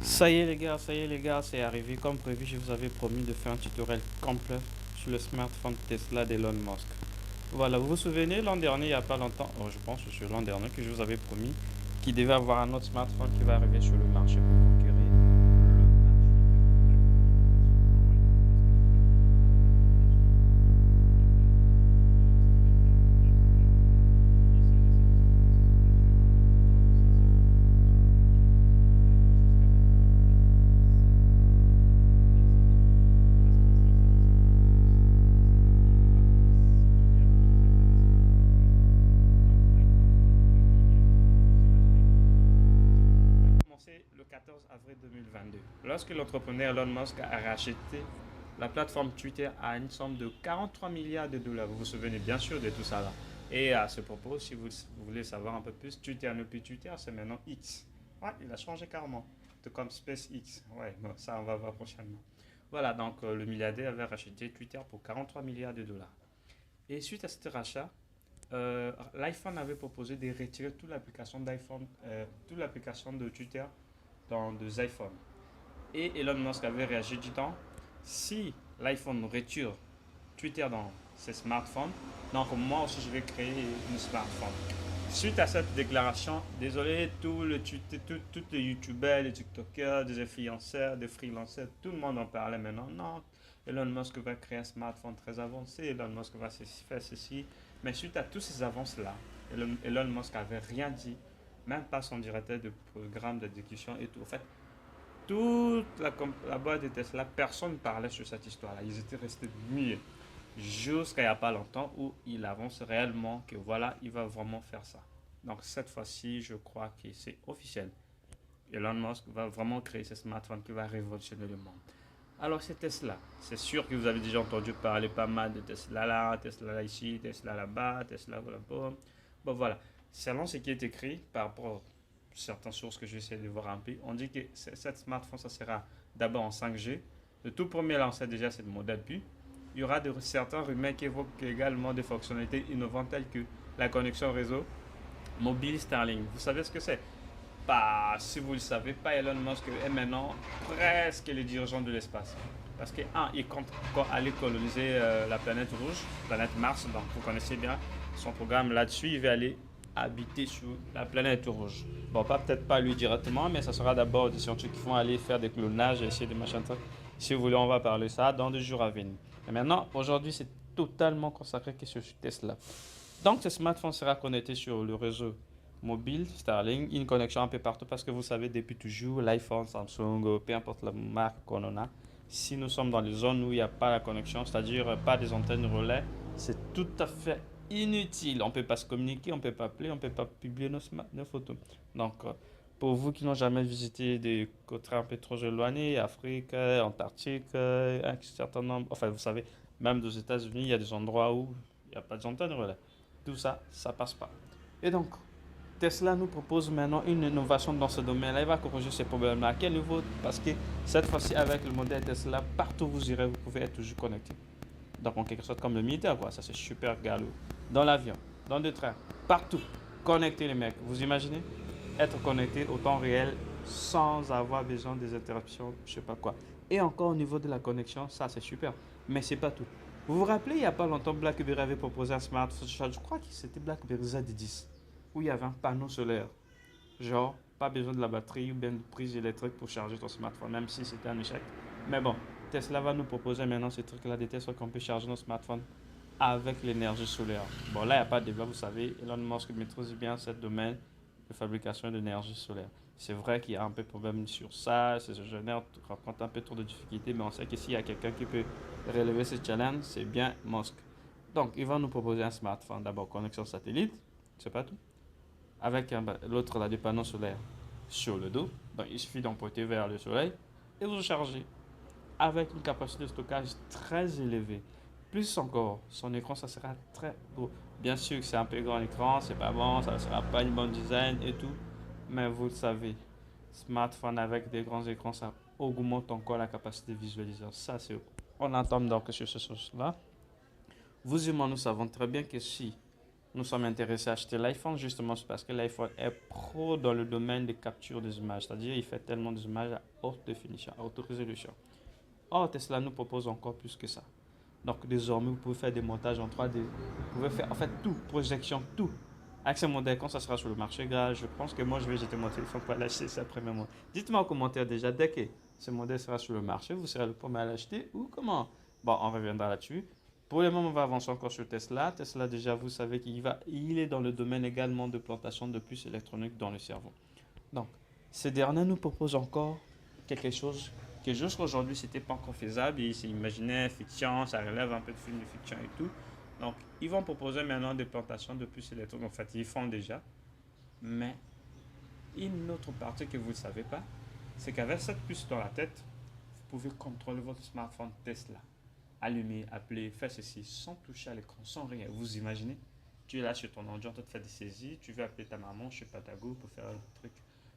Ça y est les gars, c'est arrivé comme prévu. Je vous avais promis de faire un tutoriel complet sur le smartphone Tesla d'Elon Musk. Voilà, vous vous souvenez l'an dernier, il n'y a pas longtemps, je pense que c'est l'an dernier que je vous avais promis qu'il devait avoir un autre smartphone qui va arriver sur le marché pour conquérir le commencé le 14 avril 2022, lorsque l'entrepreneur Elon Musk a racheté la plateforme Twitter à une somme de 43 milliards de dollars. Vous vous souvenez bien sûr de tout ça là. Et à ce propos, si vous voulez savoir un peu plus, Twitter n'est plus Twitter, c'est maintenant X. Ouais, il a changé carrément. Tout comme SpaceX. Ouais, bon, ça on va voir prochainement. Voilà, donc le milliardaire avait racheté Twitter pour 43 milliards de dollars. Et suite à ce rachat, l'iPhone avait proposé de retirer toute l'application d'iPhone, toute l'application de Twitter dans des iPhones. Et Elon Musk avait réagi disant, si l'iPhone retire Twitter dans ses smartphones, donc moi aussi je vais créer une smartphone. Suite à cette déclaration, désolé, tous les youtubeurs, les tiktokers, des influenceurs, des freelancers, tout le monde en parlait maintenant. Non, Elon Musk va créer un smartphone très avancé, Elon Musk va faire ceci. Mais suite à toutes ces avances-là, Elon Musk n'avait rien dit, même pas son directeur de programme de discussion et tout. En fait, toute la boîte de Tesla, personne ne parlait sur cette histoire-là. Ils étaient restés muets jusqu'à il n'y a pas longtemps où il avance réellement que voilà, il va vraiment faire ça. Donc cette fois-ci, je crois que c'est officiel. Elon Musk va vraiment créer ce smartphone qui va révolutionner le monde. Alors c'est Tesla. C'est sûr que vous avez déjà entendu parler pas mal de Tesla là, Tesla là ici, Tesla là-bas, Tesla là-bas. Bon voilà. Selon ce qui est écrit par rapport à certaines sources que j'essaie de voir un peu, on dit que cette smartphone, ça sera d'abord en 5G. Le tout premier lancé déjà, c'est le modèle Pu. Il y aura certains rumeurs qui évoquent également des fonctionnalités innovantes telles que la connexion réseau mobile Starlink. Vous savez ce que c'est? Bah, si vous ne le savez pas, Elon Musk est maintenant presque le dirigeant de l'espace. Parce que, un, il compte aller coloniser la planète rouge, planète Mars, donc vous connaissez bien son programme là-dessus. Il va aller habiter sur la planète rouge. Bon, peut-être pas lui directement, mais ça sera d'abord des scientifiques qui vont aller faire des clonages, essayer de machin. Si vous voulez, on va parler de ça dans des jours à venir. Mais maintenant, aujourd'hui, c'est totalement consacré que sur Tesla. Donc, ce smartphone sera connecté sur le réseau mobile Starlink, une connexion un peu partout parce que vous savez, depuis toujours, l'iPhone, Samsung, peu importe la marque qu'on en a, si nous sommes dans les zones où il n'y a pas la connexion, c'est-à-dire pas des antennes relais, c'est tout à fait inutile. On ne peut pas se communiquer, on ne peut pas appeler, on ne peut pas publier nos photos. Donc, pour vous qui n'ont jamais visité des côtés un peu trop éloignés, Afrique, Antarctique, un certain nombre, enfin, vous savez, même aux États-Unis, il y a des endroits où il n'y a pas d'antenne relais. Tout ça, ça passe pas. Et donc, Tesla nous propose maintenant une innovation dans ce domaine-là. Il va corriger ces problèmes-là. À quel niveau? Parce que cette fois-ci, avec le modèle Tesla, partout où vous irez, vous pouvez être toujours connecté. Donc, en quelque sorte, comme le militaire, quoi. Ça, c'est super galop. Dans l'avion, dans le train, partout. Connecté, les mecs. Vous imaginez? Être connecté au temps réel sans avoir besoin des interruptions, je sais pas quoi. Et encore au niveau de la connexion, ça, c'est super. Mais c'est pas tout. Vous vous rappelez, il n'y a pas longtemps, BlackBerry avait proposé un smartphone. Je crois que c'était BlackBerry Z10 où il y avait un panneau solaire. Genre, pas besoin de la batterie ou bien de prise électrique pour charger ton smartphone, même si c'était un échec. Mais bon, Tesla va nous proposer maintenant ce truc-là, des tests qu'on peut charger nos smartphones avec l'énergie solaire. Bon, là, il n'y a pas de débat, vous savez, Elon Musk maîtrise bien ce domaine de fabrication d'énergie solaire. C'est vrai qu'il y a un peu de problème sur ça, ces ingénieurs rencontrent un peu trop de difficultés, mais on sait que s'il y a quelqu'un qui peut relever ce challenge, c'est bien Musk. Donc, il va nous proposer un smartphone, d'abord connexion satellite, c'est pas tout avec l'autre là, du panneau solaire sur le dos. Donc il suffit d'emporter vers le soleil et vous chargez avec une capacité de stockage très élevée. Plus encore, son écran, ça sera très beau. Bien sûr que c'est un peu grand écran, c'est pas bon, ça ne sera pas une bonne design et tout. Mais vous le savez, smartphone avec des grands écrans, ça augmente encore la capacité de visualisation. Ça, c'est. On entend donc sur ce source-là. Vous et moi, nous savons très bien que si nous sommes intéressés à acheter l'iPhone justement c'est parce que l'iPhone est pro dans le domaine de capture des images. C'est-à-dire il fait tellement d'images à haute définition, à haute résolution. Or, Tesla nous propose encore plus que ça. Donc désormais, vous pouvez faire des montages en 3D. Vous pouvez faire en fait tout, projection, tout. Avec ce modèle, quand ça sera sur le marché, gars, je pense que moi, je vais jeter mon téléphone pour l'acheter ça premièrement. Dites-moi en commentaire déjà, dès que ce modèle sera sur le marché, vous serez le premier à l'acheter ou comment? Bon, on reviendra là-dessus. Pour le moment, on va avancer encore sur Tesla. Tesla, déjà, vous savez il est dans le domaine également de plantation de puces électroniques dans le cerveau. Donc, ce dernier nous propose encore quelque chose que jusqu'à aujourd'hui, c'était pas encore faisable. Ils s'imaginaient fiction, ça relève un peu de film de fiction et tout. Donc, ils vont proposer maintenant des plantations de puces électroniques. En fait, ils font déjà. Mais une autre partie que vous ne savez pas, c'est qu'avec cette puce dans la tête, vous pouvez contrôler votre smartphone Tesla. Allumer, appeler, faire ceci sans toucher à l'écran, sans rien. Vous imaginez? Tu es là sur ton ordi en train de faire des saisies, tu veux appeler ta maman, je sais pas, ta go pour faire un truc.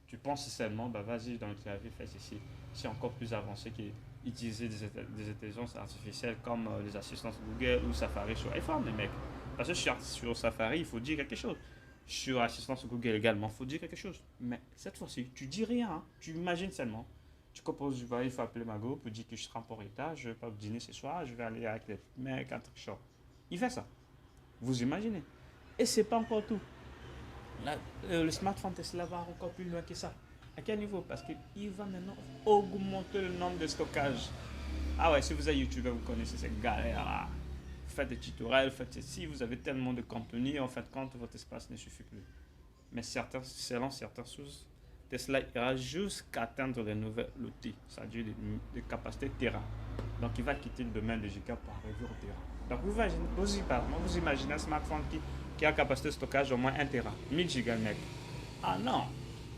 Tu penses seulement, bah vas-y dans le clavier, fais ceci. C'est encore plus avancé qu'utiliser des intelligences artificielles comme les assistants Google ou Safari sur iPhone, les mecs. Parce que sur Safari, il faut dire quelque chose. Sur assistance Google également, il faut dire quelque chose. Mais cette fois-ci, tu dis rien, hein. Tu imagines seulement. Tu composes, il faut appeler Mago pour dire que je serai en retard, je ne vais pas dîner ce soir, je vais aller avec les mecs, un truc chaud. Il fait ça. Vous imaginez. Et c'est pas encore tout. Là, le smartphone Tesla va encore plus loin que ça. À quel niveau? Parce qu'il va maintenant augmenter le nombre de stockage. Ah ouais, si vous êtes youtubeur, vous connaissez cette galère-là. Vous faites des tutoriels, faites ceci, vous avez tellement de contenu, en fait, quand votre espace ne suffit plus. Mais selon certaines sources, Tesla ira jusqu'à atteindre les nouvelles outils, c'est-à-dire des capacités Tera. Donc il va quitter le domaine de giga pour arriver au Tera. Donc vous imaginez un smartphone qui a capacité de stockage au moins 1 Tera, 1000 gigas mec. Ah non.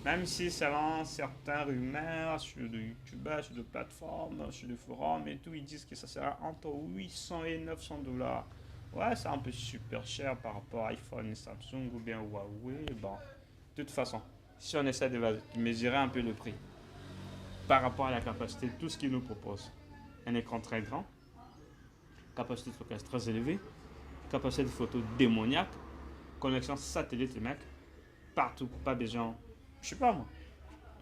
Même si selon certains rumeurs sur des youtubeurs, sur des plateformes, sur des forums et tout, ils disent que ça sera entre 800 et 900 dollars. Ouais, c'est un peu super cher par rapport à iPhone, Samsung ou bien Huawei. Bon, de toute façon, si on essaie de mesurer un peu le prix par rapport à la capacité, tout ce qu'ils nous proposent, un écran très grand, capacité de stockage très élevée, capacité de photo démoniaque, connexion satellite, mec, partout, pas besoin, je sais pas moi,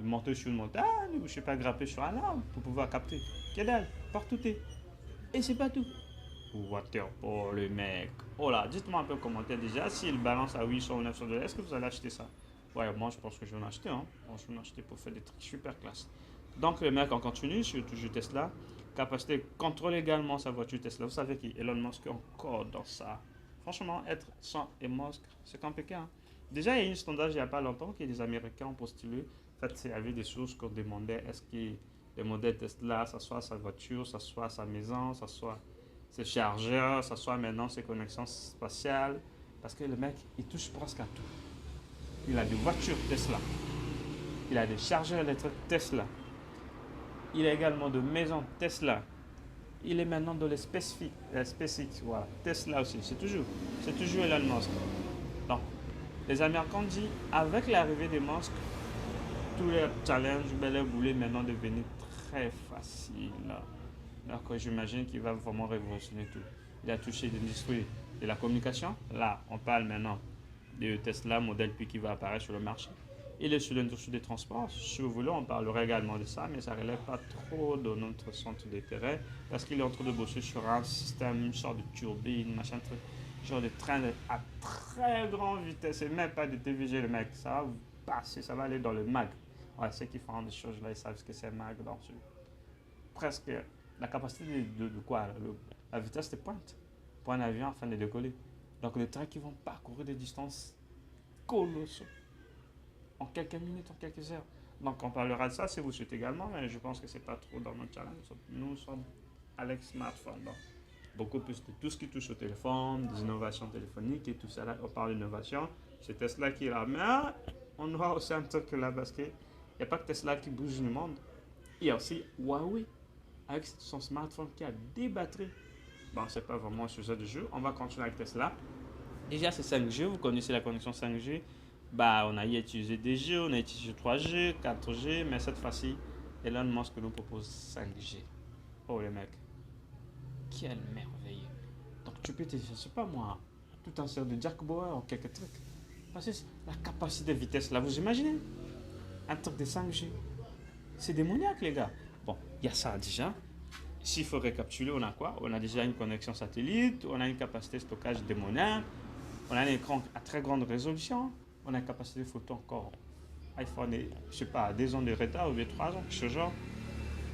de monter sur une montagne ou je sais pas, grimper sur un arbre pour pouvoir capter. Que dalle, partout est. Et c'est pas tout. Waterpolo, le mec. Oh là, dites-moi un peu en commentaire déjà s'il balance à 800 ou 900 dollars, est-ce que vous allez acheter ça? Ouais, moi je pense que je vais en acheter. Hein. Bon, je vais en acheter pour faire des trucs super classe. Donc le mec, on continue sur toujours Tesla. Capacité contrôle également sa voiture Tesla. Vous savez qu'Elon Musk est encore dans ça. Franchement, être sans Elon Musk, c'est compliqué. Hein. Déjà, il y a eu un sondage il n'y a pas longtemps que les Américains ont postulé. En fait, il y avait des sources qu'on demandait est-ce que le modèle Tesla, ça soit sa voiture, ça soit sa maison, ça soit ses chargeurs, ça soit maintenant ses connexions spatiales. Parce que le mec, il touche presque à tout. Il a des voitures Tesla. Il a des chargeurs électriques Tesla. Il a également de maisons Tesla. Il est maintenant dans les SpaceX, voilà. Tesla aussi, c'est toujours Elon Musk. Donc, les Américains disent, avec l'arrivée des Musk, tous les challenges, les boulets maintenant devenir très faciles. Donc, j'imagine qu'il va vraiment révolutionner tout. Il a touché l'industrie de la communication. Là, on parle maintenant de Tesla Model P qui va apparaître sur le marché. Il est sur l'industrie des transports. Si vous voulez, on parlera également de ça, mais ça ne relève pas trop de notre centre d'intérêt parce qu'il est en train de bosser sur un système, une sorte de turbine, machin truc, genre de train à très grande vitesse. Et même pas de TVG, le mec. Ça va vous passer, ça va aller dans le mag. Ouais, ceux qui font des choses là, ils savent ce que c'est mag dans ce. Presque la capacité de quoi la vitesse de pointe pour un avion afin de décoller. Donc les trains qui vont parcourir des distances colossales en quelques minutes, en quelques heures. Donc on parlera de ça si vous souhaitez également, mais je pense que c'est pas trop dans notre challenge. Nous sommes avec smartphone. Donc beaucoup plus de tout ce qui touche au téléphone, des innovations téléphoniques et tout ça. Là, on parle d'innovation. C'est Tesla qui est là. Mais on aura aussi un truc là parce qu'il n'y a pas que Tesla qui bouge le monde. Il y a aussi Huawei avec son smartphone qui a des batteries. Bon, c'est pas vraiment un sujet de jeu. On va continuer avec Tesla. Déjà, c'est 5G. Vous connaissez la connexion 5G. Bah, on a utilisé 2G, on a utilisé 3G, 4G, mais cette fois-ci, Elon Musk nous propose 5G. Oh les mecs, quelle merveille. Donc tu peux télécharger, je sais pas moi, tout en série de Jack Bauer ou quelques trucs. Parce que la capacité de vitesse là, vous imaginez? Un truc de 5G. C'est démoniaque, les gars. Bon, il y a ça déjà. S'il faut récapituler, on a quoi? On a déjà une connexion satellite, on a une capacité de stockage démoniaque, on a un écran à très grande résolution, on a une capacité de photo encore. iPhone, je sais pas, 2 ans de retard ou 3 ans, ce genre.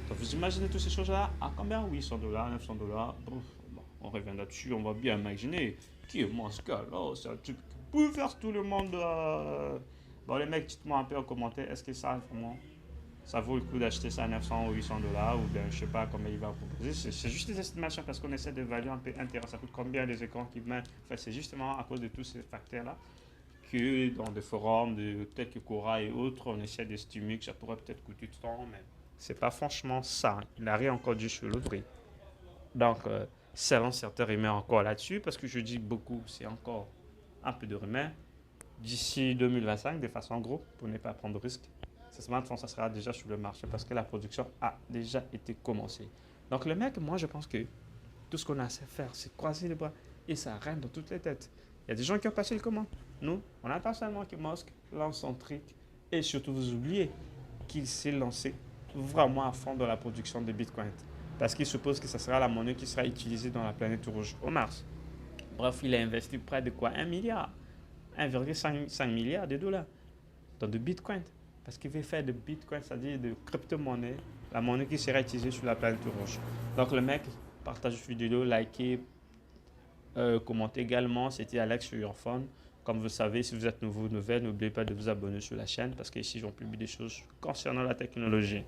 Donc vous imaginez toutes ces choses-là à combien? 800 $, 900 $. Bon, on revient là-dessus, on va bien imaginer qui est Mosca là, c'est un truc qui peut faire tout le monde. Bon, les mecs, dites-moi un peu en commentaire, est-ce que ça vraiment ça vaut le coup d'acheter ça à 900 ou 800 $ ou bien je sais pas combien il va proposer. C'est juste des estimations parce qu'on essaie d'évaluer un peu intérêt. Ça coûte combien les écrans qui mettent. Enfin, c'est justement à cause de tous ces facteurs-là que dans des forums tels que Quora et autres, on essaie d'estimer que ça pourrait peut-être coûter de temps, mais c'est pas franchement ça. Il n'a rien encore dit sur le prix. Donc, selon certains rumeurs encore là-dessus, parce que je dis beaucoup, c'est encore un peu de rumeurs. D'ici 2025, de façon gros, pour ne pas prendre de risques, ce smartphone, ça sera déjà sur le marché parce que la production a déjà été commencée. Donc le mec, moi je pense que tout ce qu'on a à faire, c'est croiser les bras et ça rentre dans toutes les têtes. Il y a des gens qui ont passé le commande. Nous, on attend seulement que Musk lance son truc et surtout vous oubliez qu'il s'est lancé vraiment à fond dans la production de Bitcoin. Parce qu'il suppose que ça sera la monnaie qui sera utilisée dans la planète rouge au Mars. Bref, il a investi près de quoi? 1 milliard, 1,5 milliard de dollars dans de Bitcoin. Parce qu'il veut faire de Bitcoin, c'est-à-dire de crypto-monnaie, la monnaie qui sera utilisée sur la planète rouge. Donc le mec, partage la vidéo, likez, commentez également. C'était Alex sur Your Phone. Comme vous le savez, si vous êtes nouveau ou nouvelle, n'oubliez pas de vous abonner sur la chaîne parce qu'ici, j'en publie des choses concernant la technologie.